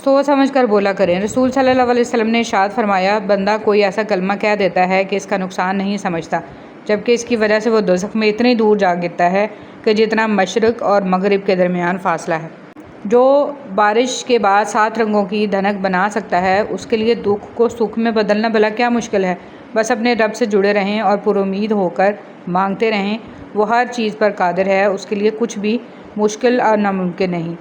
سوچ سمجھ کر بولا کریں۔ رسول صلی اللہ علیہ وسلم نے ارشاد فرمایا، بندہ کوئی ایسا کلمہ کہہ دیتا ہے کہ اس کا نقصان نہیں سمجھتا، جبکہ اس کی وجہ سے وہ دوزخ میں اتنی دور جا گرتا ہے کہ جتنا مشرق اور مغرب کے درمیان فاصلہ ہے۔ جو بارش کے بعد 7 رنگوں کی دھنک بنا سکتا ہے، اس کے لیے دکھ کو سکھ میں بدلنا بھلا کیا مشکل ہے۔ بس اپنے رب سے جڑے رہیں اور پر امید ہو کر مانگتے رہیں۔ وہ ہر چیز پر قادر ہے، اس کے لیے کچھ بھی مشکل اور ناممکن نہیں۔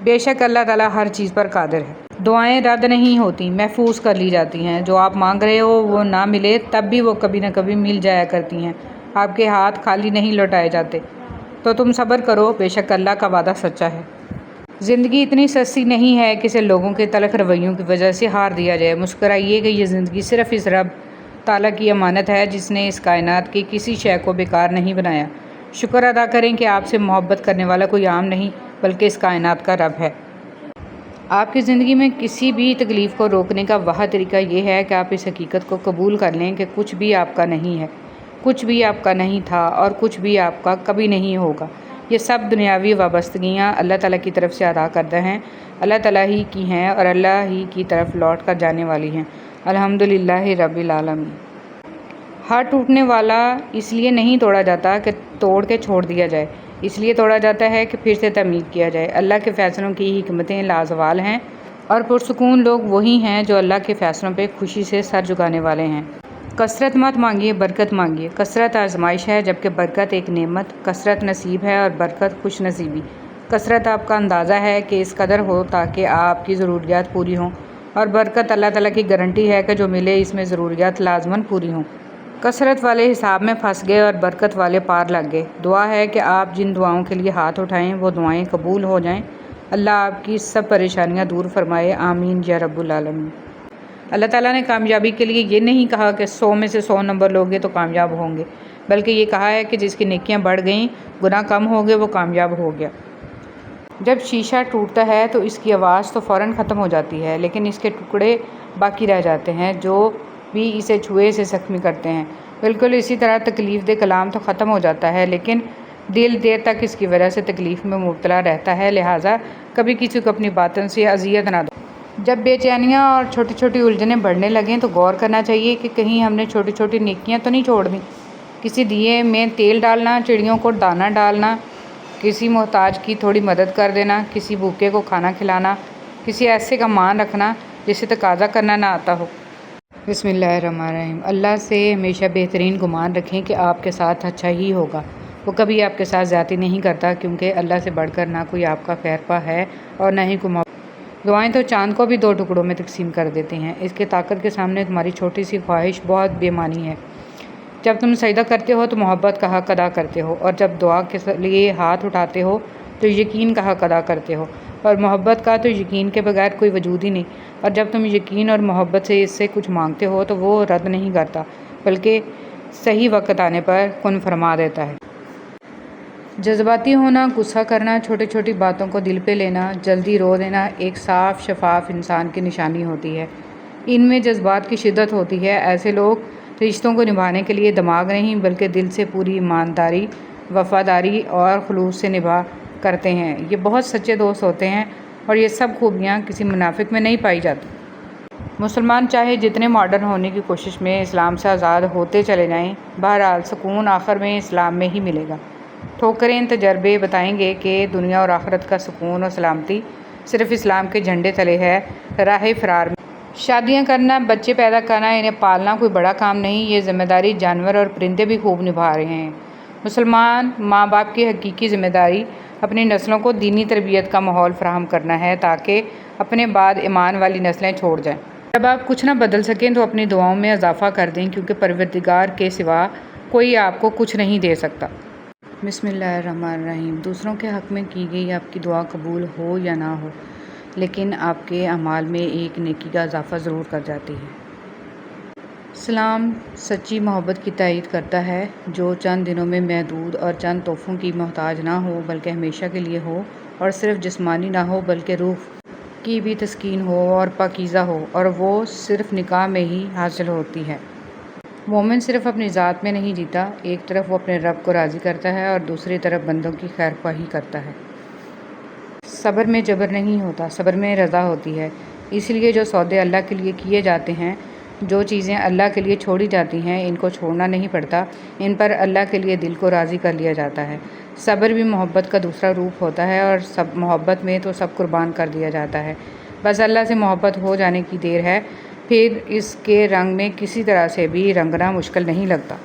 بے شک اللہ تعالیٰ ہر چیز پر قادر ہے۔ دعائیں رد نہیں ہوتی، محفوظ کر لی جاتی ہیں۔ جو آپ مانگ رہے ہو وہ نہ ملے تب بھی وہ کبھی نہ کبھی مل جایا کرتی ہیں۔ آپ کے ہاتھ خالی نہیں لوٹائے جاتے، تو تم صبر کرو، بے شک اللہ کا وعدہ سچا ہے۔ زندگی اتنی سستی نہیں ہے کہ اسے لوگوں کے تلخ رویوں کی وجہ سے ہار دیا جائے۔ مسکرائیے کہ یہ زندگی صرف اس رب تعالیٰ کی امانت ہے جس نے اس کائنات کی کسی شے کو بیکار نہیں بنایا۔ شکر ادا کریں کہ آپ سے محبت کرنے والا کوئی عام نہیں بلکہ اس کائنات کا رب ہے۔ آپ کی زندگی میں کسی بھی تکلیف کو روکنے کا واحد طریقہ یہ ہے کہ آپ اس حقیقت کو قبول کر لیں کہ کچھ بھی آپ کا نہیں ہے، کچھ بھی آپ کا نہیں تھا اور کچھ بھی آپ کا کبھی نہیں ہوگا۔ یہ سب دنیاوی وابستگیاں اللہ تعالیٰ کی طرف سے ادا کردہ ہیں، اللہ تعالیٰ ہی کی ہیں اور اللہ ہی کی طرف لوٹ کر جانے والی ہیں۔ الحمدللہ رب العالمین۔ ہاتھ ٹوٹنے والا اس لیے نہیں توڑا جاتا کہ توڑ کے چھوڑ دیا جائے، اس لیے توڑا جاتا ہے کہ پھر سے تعمیر کیا جائے۔ اللہ کے فیصلوں کی حکمتیں لازوال ہیں اور پرسکون لوگ وہی ہیں جو اللہ کے فیصلوں پہ خوشی سے سر جھکانے والے ہیں۔ کثرت مت مانگیے، برکت مانگیے۔ کثرت آزمائش ہے جبکہ برکت ایک نعمت۔ کثرت نصیب ہے اور برکت خوش نصیبی۔ کثرت آپ کا اندازہ ہے کہ اس قدر ہو تاکہ آپ کی ضروریات پوری ہوں، اور برکت اللہ تعالیٰ کی گارنٹی ہے کہ جو ملے اس میں ضروریات لازماً پوری ہوں۔ کثرت والے حساب میں پھنس گئے اور برکت والے پار لگ گئے۔ دعا ہے کہ آپ جن دعاؤں کے لیے ہاتھ اٹھائیں وہ دعائیں قبول ہو جائیں۔ اللہ آپ کی سب پریشانیاں دور فرمائے، آمین یا رب العالمین۔ اللہ تعالیٰ نے کامیابی کے لیے یہ نہیں کہا کہ 100 میں سے 100 نمبر لوگے تو کامیاب ہوں گے، بلکہ یہ کہا ہے کہ جس کی نیکیاں بڑھ گئیں، گناہ کم ہو گئے، وہ کامیاب ہو گیا۔ جب شیشہ ٹوٹتا ہے تو اس کی آواز تو فوراً ختم ہو جاتی ہے، لیکن اس کے ٹکڑے باقی رہ جاتے ہیں جو بھی اسے چھوئے سے زخمی کرتے ہیں۔ بالکل اسی طرح تکلیف دہ کلام تو ختم ہو جاتا ہے، لیکن دل دیر تک اس کی وجہ سے تکلیف میں مبتلا رہتا ہے، لہٰذا کبھی کسی کو اپنی باطن سے اذیت نہ دو۔ جب بے چینیاں اور چھوٹی چھوٹی الجھنیں بڑھنے لگیں تو غور کرنا چاہیے کہ کہیں ہم نے چھوٹی چھوٹی نیکیاں تو نہیں چھوڑ دیں۔ کسی دیے میں تیل ڈالنا، چڑیوں کو دانہ ڈالنا، کسی محتاج کی تھوڑی مدد کر دینا، کسی بھوکے کو کھانا کھلانا، کسی ایسے کا مان رکھنا جسے تقاضا کرنا نہ آتا ہو۔ بسم اللہ الرحمن الرحیم۔ اللہ سے ہمیشہ بہترین گمان رکھیں کہ آپ کے ساتھ اچھا ہی ہوگا۔ وہ کبھی آپ کے ساتھ زیادتی نہیں کرتا، کیونکہ اللہ سے بڑھ کر نہ کوئی آپ کا خیرخواہ ہے اور نہ ہی کوئی محبوب۔ دعائیں تو چاند کو بھی 2 ٹکڑوں میں تقسیم کر دیتی ہیں۔ اس کی طاقت کے سامنے تمہاری چھوٹی سی خواہش بہت بے معنی ہے۔ جب تم سجدہ کرتے ہو تو محبت کا حق ادا کرتے ہو، اور جب دعا کے لیے ہاتھ اٹھاتے ہو تو یقین کا حق ادا کرتے ہو، اور محبت کا تو یقین کے بغیر کوئی وجود ہی نہیں۔ اور جب تم یقین اور محبت سے اس سے کچھ مانگتے ہو تو وہ رد نہیں کرتا، بلکہ صحیح وقت آنے پر کن فرما دیتا ہے۔ جذباتی ہونا، غصہ کرنا، چھوٹی چھوٹی باتوں کو دل پہ لینا، جلدی رو دینا ایک صاف شفاف انسان کی نشانی ہوتی ہے۔ ان میں جذبات کی شدت ہوتی ہے۔ ایسے لوگ رشتوں کو نبھانے کے لیے دماغ نہیں بلکہ دل سے پوری ایمانداری، وفاداری اور خلوص سے نبھا کرتے ہیں۔ یہ بہت سچے دوست ہوتے ہیں، اور یہ سب خوبیاں کسی منافق میں نہیں پائی جاتی۔ مسلمان چاہے جتنے ماڈرن ہونے کی کوشش میں اسلام سے آزاد ہوتے چلے جائیں، بہرحال سکون آخر میں اسلام میں ہی ملے گا۔ ٹھوکریں تجربے بتائیں گے کہ دنیا اور آخرت کا سکون اور سلامتی صرف اسلام کے جھنڈے تلے ہے۔ راہ فرار میں شادیاں کرنا، بچے پیدا کرنا، انہیں پالنا کوئی بڑا کام نہیں۔ یہ ذمہ داری جانور اور پرندے بھی خوب نبھا رہے ہیں۔ مسلمان ماں باپ کی حقیقی ذمہ داری اپنی نسلوں کو دینی تربیت کا ماحول فراہم کرنا ہے تاکہ اپنے بعد ایمان والی نسلیں چھوڑ جائیں۔ جب آپ کچھ نہ بدل سکیں تو اپنی دعاؤں میں اضافہ کر دیں، کیونکہ پروردگار کے سوا کوئی آپ کو کچھ نہیں دے سکتا۔ بسم اللہ الرحمن الرحیم۔ دوسروں کے حق میں کی گئی آپ کی دعا قبول ہو یا نہ ہو، لیکن آپ کے اعمال میں ایک نیکی کا اضافہ ضرور کر جاتی ہے۔ اسلام سچی محبت کی تائید کرتا ہے، جو چند دنوں میں محدود اور چند تحفوں کی محتاج نہ ہو بلکہ ہمیشہ کے لیے ہو، اور صرف جسمانی نہ ہو بلکہ روح کی بھی تسکین ہو اور پاکیزہ ہو، اور وہ صرف نکاح میں ہی حاصل ہوتی ہے۔ مومن صرف اپنی ذات میں نہیں جیتا، ایک طرف وہ اپنے رب کو راضی کرتا ہے اور دوسری طرف بندوں کی خیر خواہی کرتا ہے۔ صبر میں جبر نہیں ہوتا، صبر میں رضا ہوتی ہے۔ اس لیے جو سودے اللہ کے لیے کیے جاتے ہیں، جو چیزیں اللہ کے لیے چھوڑی جاتی ہیں، ان کو چھوڑنا نہیں پڑتا، ان پر اللہ کے لیے دل کو راضی کر لیا جاتا ہے۔ صبر بھی محبت کا دوسرا روپ ہوتا ہے، اور محبت میں تو سب قربان کر دیا جاتا ہے۔ بس اللہ سے محبت ہو جانے کی دیر ہے، پھر اس کے رنگ میں کسی طرح سے بھی رنگنا مشکل نہیں لگتا۔